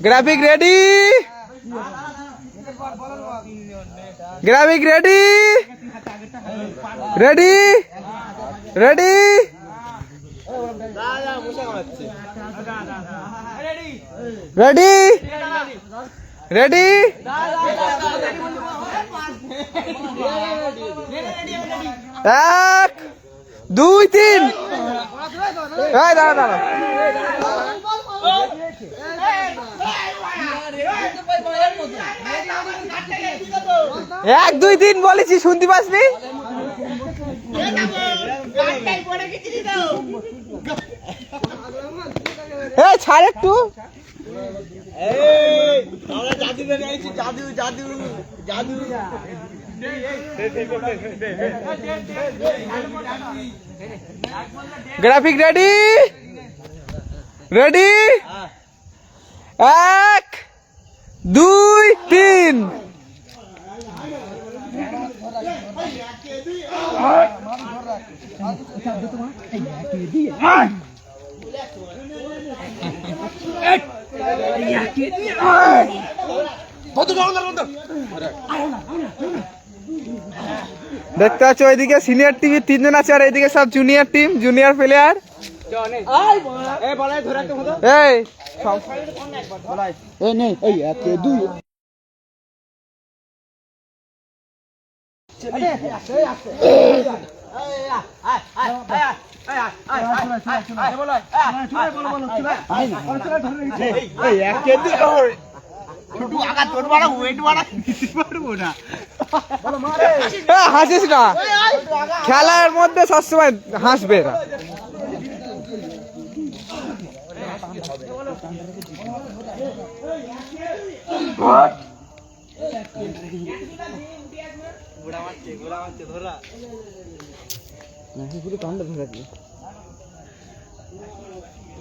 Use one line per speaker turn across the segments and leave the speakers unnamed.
Graphic ready, graphic ready, ready ready, ready ready, 1 2 3, দাঁড়া দাঁড়া, 1 2 3 বলেছি, শুনতে পাসনি? ছাড় একটু। গ্রাফিক রেডি, রেডি, 1 2 3, দেখতে পাচ্ছ ওইদিকে সিনিয়র টিমের 3 জন আছে, আর এইদিকে সব জুনিয়র টিম, জুনিয়র প্লেয়ার। হাসিস না, খেলার মধ্যে সবসময় হাসবে না।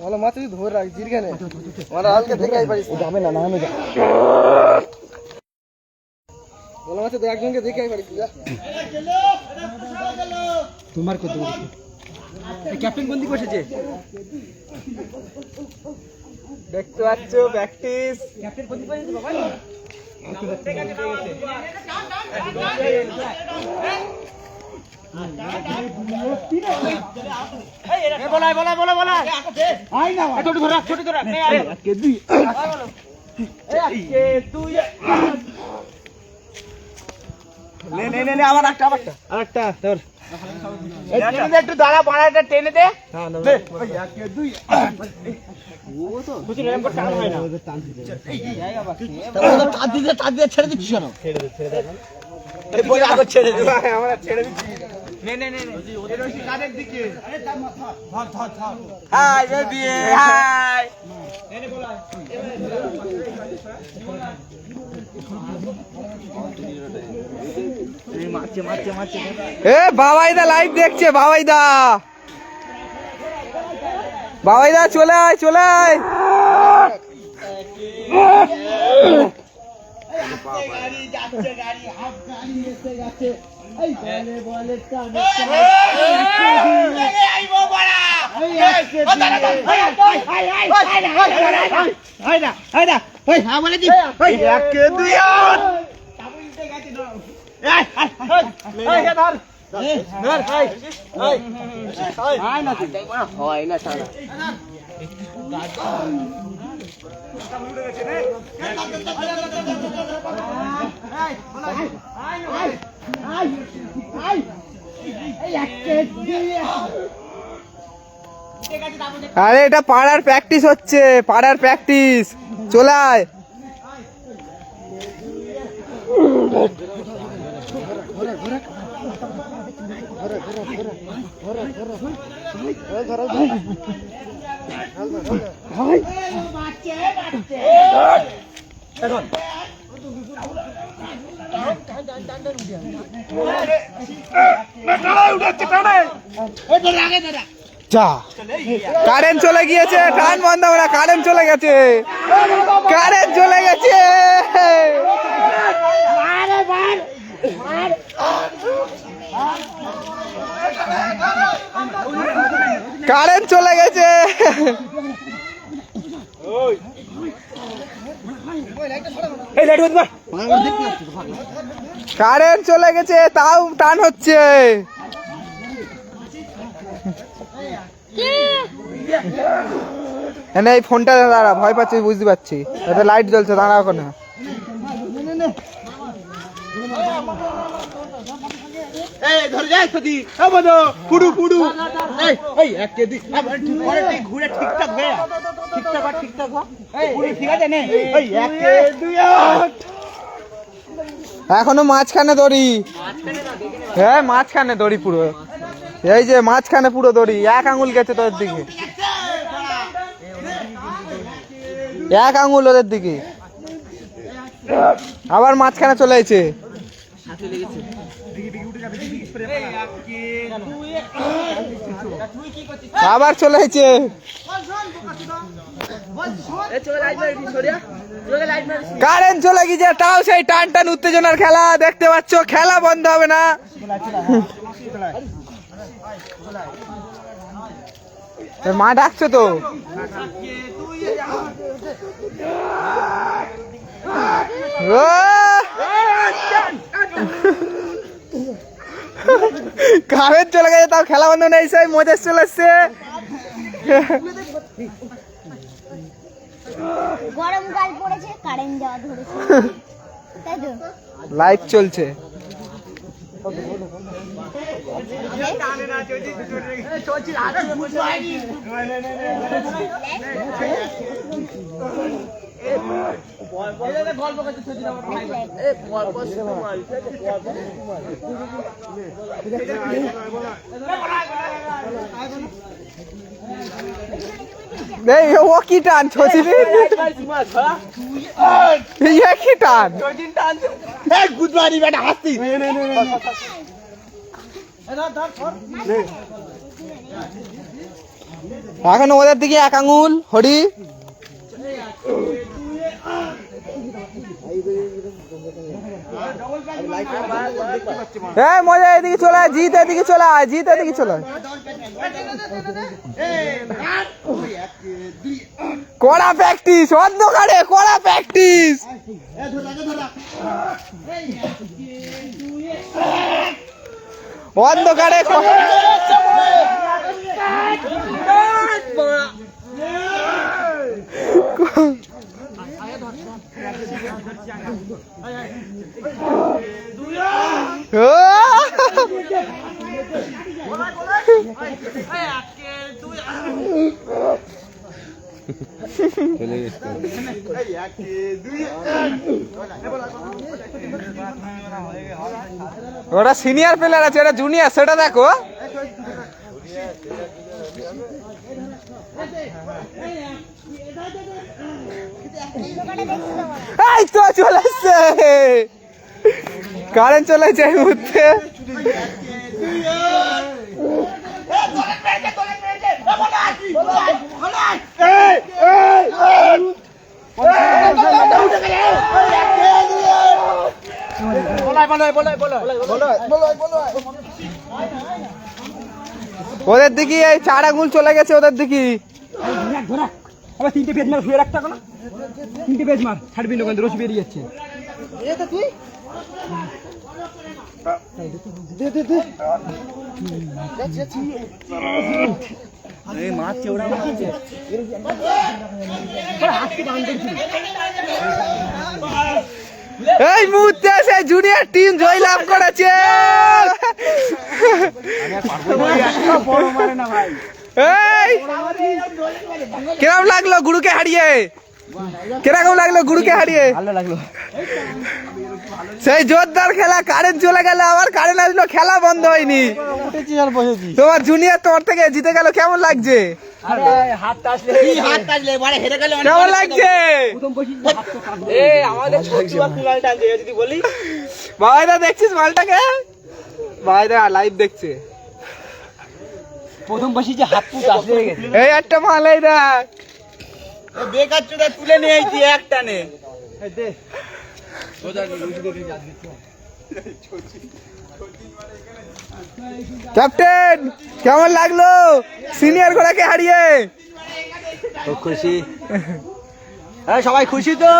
ভালো মাছ ধরে রাখ, জিরখানে মানে হালকা দেখে পারিস, যাবে না নামে যা, ভালো মাছ তো একজনকে দেখে পারিস। তোমার কত ক্যাপ্টেন বন্দি বসেছে, দেখতে পাচ্ছ প্র্যাকটিস। ক্যাপ্টেন বন্দি বসেছে বাবা, একটু দাঁড়া, পাড়াটা টেনে দে। ছেড়ে দিচ্ছি কেন? ছেড়ে দিচ্ছি। বাবাইদা লাইভ দেখছে, বাবাইদা, বাবাইদা চলে আয়, চলে আয়। আরে এটা পাড়ার প্র্যাকটিস হচ্ছে, পাড়ার প্র্যাকটিস, চলে আয়। কারেন্ট চলে গিয়েছে, টান বন্ধ করা, কারেন্ট চলে গেছে, কারেন্ট চলে গেছে, কারেন্ট চলে গেছে। কারেন্ট চলে গেছে তাও টান হচ্ছে। এই ফোনটা দাঁড়া, ভয় পাচ্ছি বুঝতে পারছি, এটা লাইট জ্বলছে, দাঁড়া ওখানে। এখনো মাঝখানে দড়ি, হ্যাঁ মাঝখানে দড়ি পুরো, এই যে মাঝখানে পুরো দড়ি, এক আঙুল গেছে তোর দিকে, এক আঙুল ওদের দিকে, আবার মাঝখানে চলে এসেছে, আবার চলে এসেছে, কারেন্ট চলে গেছে, তাও সেই টান টান উত্তেজনার খেলা দেখতে পাচ্ছ, খেলা বন্ধ হবে না। মা ডাকছো তো, কারেন্ট চলে গেছে তাও খেলা বন্ধ নেই, সেই মজা চলে এসছে।
গরমকাল পড়েছে, কারেন্ট যাওয়া ধরেছে, তাই তো
লাইট চলছে। ও কি টান ছচি, কি টান, এখন ওদের দিকে এক আঙুল হরি, মজা এদিকে চলে আয়, জিত এদিকে চলে আয়, জিত এদিকে চলে আয়। কড়া প্র্যাকটিস, অন্ধকারে কড়া প্র্যাকটিস, অন্ধকারে ওরা সিনিয়র প্লেয়ার আছে, ওরা জুনিয়র, সেটা দেখো। এই তো চলে এসছে, কারেন্ট চলে এসেছে এই মুহূর্তে। ওদের দিকে এই 4 আঙুল চলে গেছে, ওদের দিকে
আবার 3টে পেজ মার, শুয়ে রাখতে না, 3টে পেজ মার, ছাড়বি না, রশি বেরিয়ে যাচ্ছে।
এই মুহূর্তে সে জুনিয়র টিম জয়লাভ করেছে। কিরকম লাগলো গুরুকে হারিয়ে, কিরকম লাগলো গুরুকে হারিয়ে?
ভালো লাগলো,
সেই জোরদার খেলা, কারেন্ট চলে গেল, আবার কারেন্ট আসলো, খেলা বন্ধ হয়নি। তোমার জুনিয়র তোমার থেকে জিতে গেল, কেমন লাগছে? কেমন লাগছে? বাবাইদা দেখছিস মালটাকে? বাবাইদা লাইভ দেখছে।
প্রথম বসি যে হাত পুট আসলে গেছে,
এই একটা মাল, এই দেখ
বেকার চোদা তুলে নিয়ে আইছি এক টানে।
ক্যাপ্টেন কেমন লাগলো সিনিয়র ঘোড়াকে হারিয়ে?
খুশি। হ্যাঁ সবাই খুশি তো?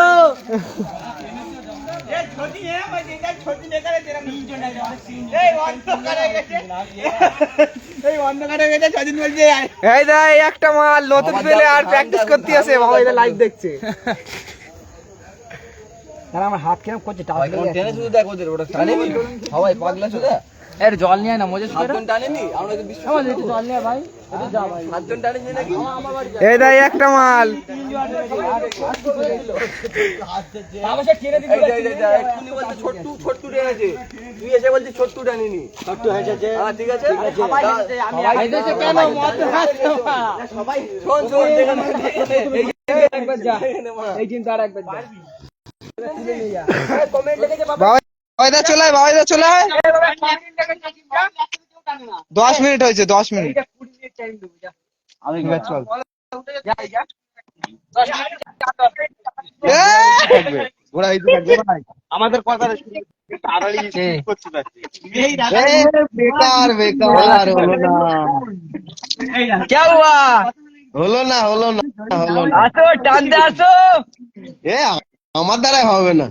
এই দা এই একটা মাল নতুন পেলে আর প্র্যাকটিস করতে আছে বাবা, এটা লাইভ দেখছে।
তাহলে আমার হাত কিরম করছে, টান
টেনে শুধু দেখ ওদের, ওটা টানেনি সবাই পাগলা শুধু
এর জল নিয়ে না মজা
সাতজন টানেনি, আমরা তো বিশ্বাস
আমাদের একটু জল নিয়ে ভাই, একটু যা ভাই।
সাতজন টানেনি নাকি?
এই দা এই একটা মাল।
এই যা, এক্ষুনি বলছে ছোট্টু টেনেছে, তুই এসে বলছিস ছোট্টু টানেনি। ছোট্টু হয়েছে, হ্যাঁ ঠিক আছে।
সবাই এসেছে কেন? মদ খাচ্ছে না।
সবাই শোন
একবার যা, এই কিন্তু আর একবার যা।
বাবাইদা চলে আয়, বাবাইদা চলে আয়। 10 মিনিট হয়েছে, 10 মিনিট। চল
আমাদের কথা বেকার বেকার হলো না হলো না হলো না।
আসো টানতে আসো,
এ আমার দ্বারাই হবে না।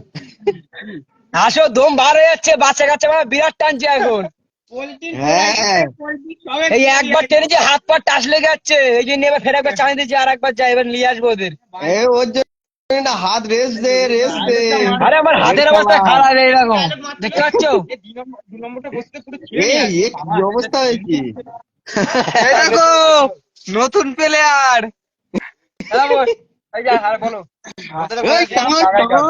আসো, দম বার হয়ে যাচ্ছে, বাচ্চা কাচ্চা বিরাট টানছে এখন।
হ্যাঁ
এই একবার টেনেছে, হাত পা টাচ লেগে যাচ্ছে, এই জন্য এবার ফের একবার চালিয়ে দিচ্ছি, আর একবার যাই, এবার নিয়ে আসবো ওদের।
ওর জন্য হাত রেস্ট দে রেস্ট দে।
আরে আমার হাতের অবস্থা খারাপ এইরকম, দেখতে পাচ্ছ?
এ কি অবস্থা হয়েছে?
এই দেখো নতুন প্লেয়ার।
বলো।
এই টান, টান।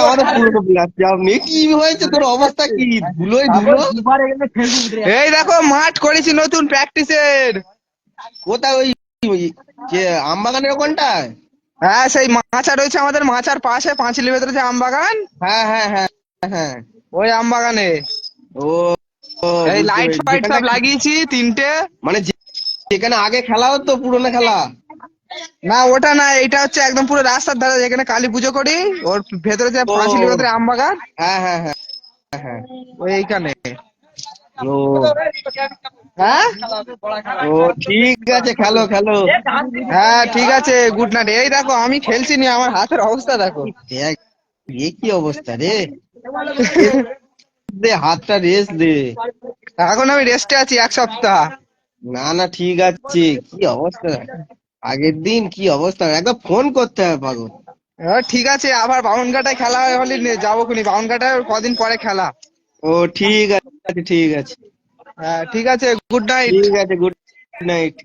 আমাদের পুরনো প্লেয়ার আপনি, কি হয়েছে তোর অবস্থা কি? ধুলোই ধুলো।
এই দেখো মাঠ করেছি নতুন প্র্যাকটিসের।
কোথায় ওই ওই যে আমবাগানের ওখানটায়?
হ্যাঁ সেই মাচা রয়েছে আমাদের, মাচার পাশে পাঁচিলের ভেতরে যে আম বাগান,
হ্যাঁ হ্যাঁ হ্যাঁ হ্যাঁ।
ওই আম বাগানে
ও ও,
এই
বুঝতে
লাইট
পেরেছি।
ফাইট সব
যেখানটা-
লাগিয়েছি 3টে।
মানে যেখানে আগে খেলা হতো, পুরোনো খেলা।
না ওটা না, এটা হচ্ছে একদম পুরো রাস্তার ধারে যেখানে কালী পুজো করি, ওর ভেতরে যে
ও।
পাঁচিলের ভেতরে আম বাগান,
হ্যাঁ হ্যাঁ হ্যাঁ হ্যাঁ।
ওই এইখানে।
ও
হ্যাঁ
ও ঠিক আছে, খেলো খেলো।
হ্যাঁ ঠিক আছে, গুড নাইট। এই দেখো আমি খেলছি নি, আমার হাতের অবস্থা দেখো।
এ কি অবস্থা রে? দে হাতটা রেস্ট দে।
এখন আমি রেস্টে আছি 1 সপ্তাহ।
না না ঠিক আছে, কি অবস্থা আগের দিন, কি অবস্থা, একবার ফোন করতে হবে পাগল।
ঠিক আছে, আবার বাউনঘাটায় খেলা হলে যাবো খুনি, বাউনঘাটায় কদিন পরে খেলা।
ও ঠিক আছে ঠিক আছে।
হ্যাঁ ঠিক আছে, গুড নাইট।
ঠিক আছে, গুড নাইট।